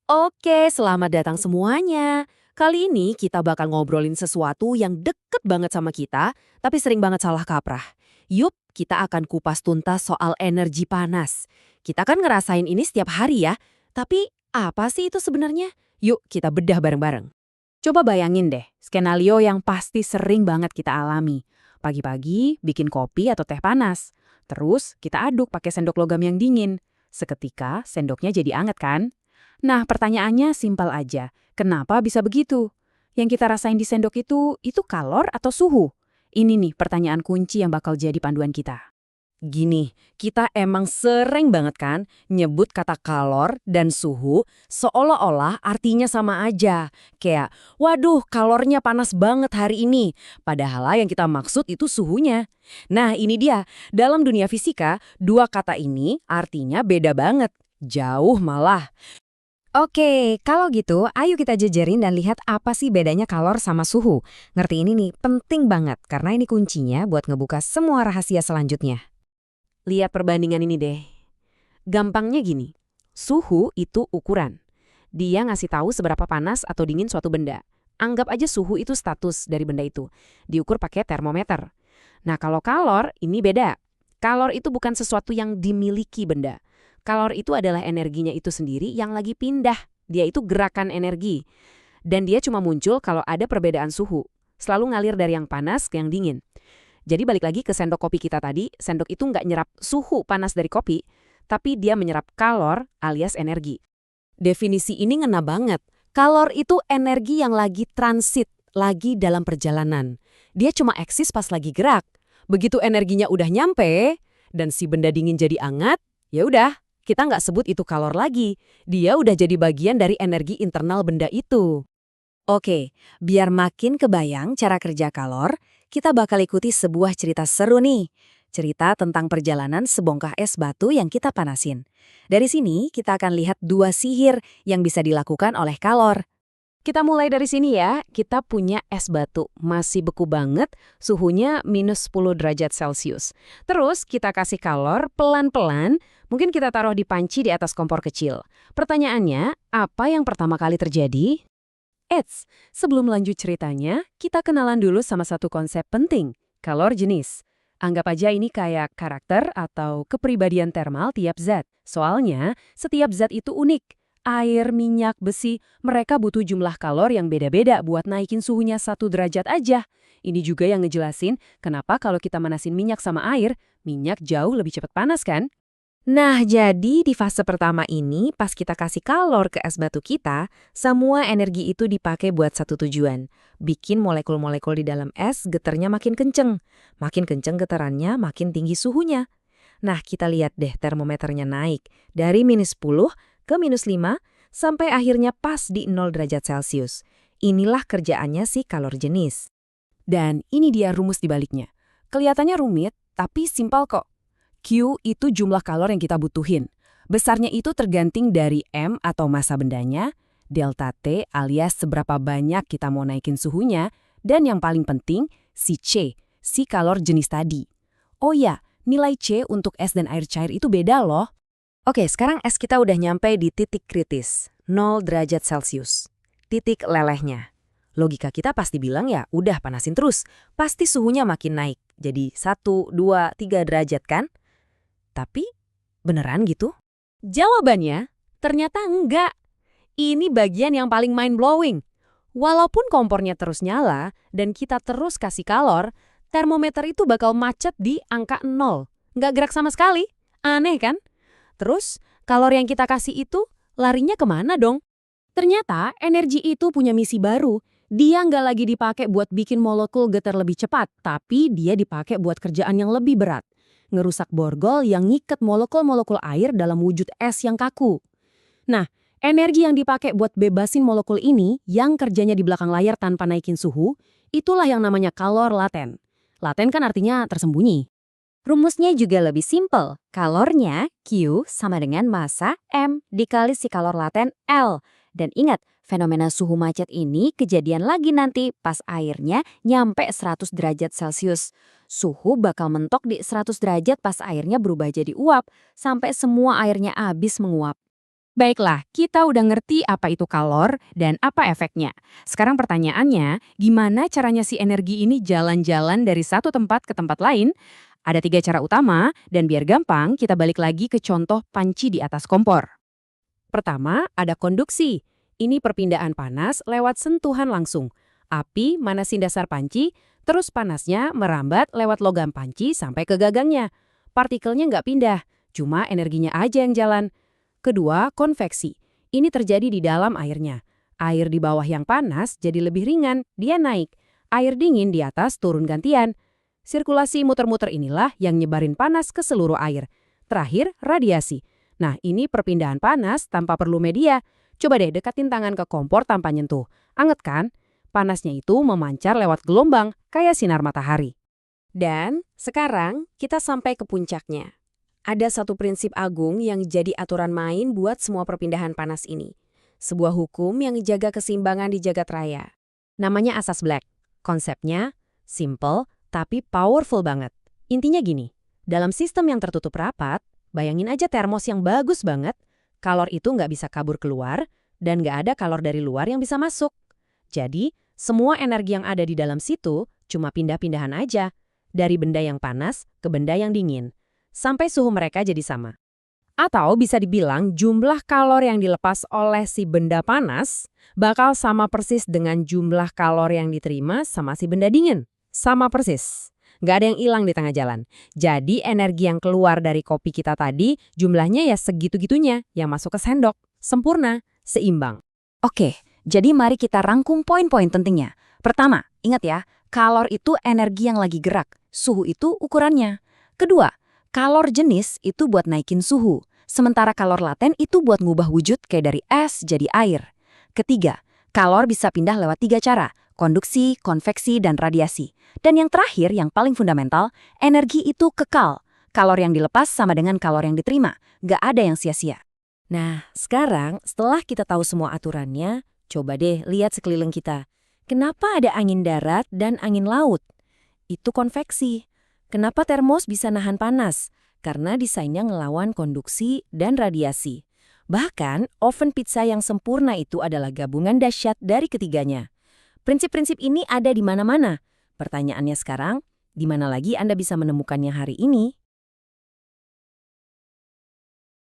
Oke, selamat datang semuanya. Kali ini kita bakal ngobrolin sesuatu yang deket banget sama kita, tapi sering banget salah kaprah. Yup, kita akan kupas tuntas soal energi panas. Kita kan ngerasain ini setiap hari ya, tapi apa sih itu sebenarnya? Yuk kita bedah bareng-bareng. Coba bayangin deh, skenario yang pasti sering banget kita alami. Pagi-pagi bikin kopi atau teh panas. Terus kita aduk pakai sendok logam yang dingin. Seketika sendoknya jadi anget kan? Nah pertanyaannya simpel aja. Kenapa bisa begitu? Yang kita rasain di sendok itu kalor atau suhu? Ini nih pertanyaan kunci yang bakal jadi panduan kita. Gini, kita emang sering banget kan nyebut kata kalor dan suhu seolah-olah artinya sama aja. Kayak, waduh kalornya panas banget hari ini. Padahal yang kita maksud itu suhunya. Nah ini dia, dalam dunia fisika, dua kata ini artinya beda banget. Jauh malah. Oke, kalau gitu ayo kita jejerin dan lihat apa sih bedanya kalor sama suhu. Ngerti ini nih penting banget karena ini kuncinya buat ngebuka semua rahasia selanjutnya. Lihat perbandingan ini deh. Gampangnya gini, suhu itu ukuran. Dia ngasih tahu seberapa panas atau dingin suatu benda. Anggap aja suhu itu status dari benda itu. Diukur pakai termometer. Nah kalau kalor, ini beda. Kalor itu bukan sesuatu yang dimiliki benda. Kalor itu adalah energinya itu sendiri yang lagi pindah. Dia itu gerakan energi. Dan dia cuma muncul kalau ada perbedaan suhu. Selalu ngalir dari yang panas ke yang dingin. Jadi balik lagi ke sendok kopi kita tadi, sendok itu nggak nyerap suhu panas dari kopi, tapi dia menyerap kalor alias energi. Definisi ini ngena banget. Kalor itu energi yang lagi transit, lagi dalam perjalanan. Dia cuma eksis pas lagi gerak. Begitu energinya udah nyampe, dan si benda dingin jadi hangat, ya udah, kita nggak sebut itu kalor lagi. Dia udah jadi bagian dari energi internal benda itu. Oke, biar makin kebayang cara kerja kalor, kita bakal ikuti sebuah cerita seru nih. Cerita tentang perjalanan sebongkah es batu yang kita panasin. Dari sini, kita akan lihat dua sihir yang bisa dilakukan oleh kalor. Kita mulai dari sini ya, kita punya es batu, masih beku banget, suhunya minus 10 derajat Celcius. Terus kita kasih kalor pelan-pelan, mungkin kita taruh di panci di atas kompor kecil. Pertanyaannya, apa yang pertama kali terjadi? Eits, sebelum lanjut ceritanya, kita kenalan dulu sama satu konsep penting, kalor jenis. Anggap aja ini kayak karakter atau kepribadian termal tiap zat. Soalnya, setiap zat itu unik. Air, minyak, besi, mereka butuh jumlah kalor yang beda-beda buat naikin suhunya 1 derajat aja. Ini juga yang ngejelasin kenapa kalau kita manasin minyak sama air, minyak jauh lebih cepat panas kan? Nah, jadi di fase pertama ini, pas kita kasih kalor ke es batu kita, semua energi itu dipakai buat satu tujuan. Bikin molekul-molekul di dalam es getarnya makin kenceng. Makin kenceng getarannya, makin tinggi suhunya. Nah, kita lihat deh termometernya naik. Dari minus 10 ke minus 5, sampai akhirnya pas di 0 derajat Celcius. Inilah kerjaannya si kalor jenis. Dan ini dia rumus dibaliknya. Kelihatannya rumit, tapi simpel kok. Q itu jumlah kalor yang kita butuhin. Besarnya itu tergantung dari M atau massa bendanya, delta T alias seberapa banyak kita mau naikin suhunya, dan yang paling penting, si C, si kalor jenis tadi. Oh ya, nilai C untuk es dan air cair itu beda loh. Oke, sekarang es kita udah nyampe di titik kritis, 0 derajat Celcius. Titik lelehnya. Logika kita pasti bilang ya, udah panasin terus. Pasti suhunya makin naik. Jadi 1, 2, 3 derajat kan? Tapi, beneran gitu? Jawabannya, ternyata enggak. Ini bagian yang paling mind-blowing. Walaupun kompornya terus nyala dan kita terus kasih kalor, termometer itu bakal macet di angka 0. Nggak gerak sama sekali. Aneh kan? Terus, kalor yang kita kasih itu larinya kemana dong? Ternyata energi itu punya misi baru. Dia nggak lagi dipakai buat bikin molekul getar lebih cepat, tapi dia dipakai buat kerjaan yang lebih berat. Ngerusak borgol yang ngiket molekul-molekul air dalam wujud es yang kaku. Nah, energi yang dipakai buat bebasin molekul ini yang kerjanya di belakang layar tanpa naikin suhu, itulah yang namanya kalor laten. Laten kan artinya tersembunyi. Rumusnya juga lebih simpel. Kalornya Q sama dengan massa M dikali si kalor laten L. Dan ingat, fenomena suhu macet ini kejadian lagi nanti pas airnya nyampe 100 derajat Celcius. Suhu bakal mentok di 100 derajat pas airnya berubah jadi uap, sampai semua airnya habis menguap. Baiklah, kita udah ngerti apa itu kalor dan apa efeknya. Sekarang pertanyaannya, gimana caranya si energi ini jalan-jalan dari satu tempat ke tempat lain? Ada 3 cara utama, dan biar gampang, kita balik lagi ke contoh panci di atas kompor. Pertama, ada konduksi. Ini perpindahan panas lewat sentuhan langsung. Api manasin dasar panci, terus panasnya merambat lewat logam panci sampai ke gagangnya. Partikelnya nggak pindah, cuma energinya aja yang jalan. Kedua, konveksi. Ini terjadi di dalam airnya. Air di bawah yang panas jadi lebih ringan, dia naik. Air dingin di atas turun gantian. Sirkulasi muter-muter inilah yang nyebarin panas ke seluruh air. Terakhir, radiasi. Nah, ini perpindahan panas tanpa perlu media. Coba deh dekatin tangan ke kompor tanpa nyentuh. Anget kan? Panasnya itu memancar lewat gelombang, kayak sinar matahari. Dan sekarang kita sampai ke puncaknya. Ada satu prinsip agung yang jadi aturan main buat semua perpindahan panas ini. Sebuah hukum yang jaga keseimbangan di jagat raya. Namanya asas Black. Konsepnya simple tapi powerful banget. Intinya gini, dalam sistem yang tertutup rapat, bayangin aja termos yang bagus banget, kalor itu nggak bisa kabur keluar, dan nggak ada kalor dari luar yang bisa masuk. Jadi, semua energi yang ada di dalam situ cuma pindah-pindahan aja, dari benda yang panas ke benda yang dingin, sampai suhu mereka jadi sama. Atau bisa dibilang jumlah kalor yang dilepas oleh si benda panas bakal sama persis dengan jumlah kalor yang diterima sama si benda dingin. Sama persis. Nggak ada yang hilang di tengah jalan. Jadi energi yang keluar dari kopi kita tadi jumlahnya ya segitu-gitunya yang masuk ke sendok. Sempurna, seimbang. Oke, jadi mari kita rangkum poin-poin pentingnya. Pertama, ingat ya, kalor itu energi yang lagi gerak. Suhu itu ukurannya. Kedua, kalor jenis itu buat naikin suhu, sementara kalor laten itu buat ngubah wujud kayak dari es jadi air. Ketiga, kalor bisa pindah lewat 3 cara, konduksi, konveksi, dan radiasi. Dan yang terakhir, yang paling fundamental, energi itu kekal. Kalor yang dilepas sama dengan kalor yang diterima, nggak ada yang sia-sia. Nah, sekarang setelah kita tahu semua aturannya, coba deh lihat sekeliling kita. Kenapa ada angin darat dan angin laut? Itu konveksi. Kenapa termos bisa nahan panas? Karena desainnya ngelawan konduksi dan radiasi. Bahkan, oven pizza yang sempurna itu adalah gabungan dahsyat dari ketiganya. Prinsip-prinsip ini ada di mana-mana. Pertanyaannya sekarang, di mana lagi Anda bisa menemukannya hari ini?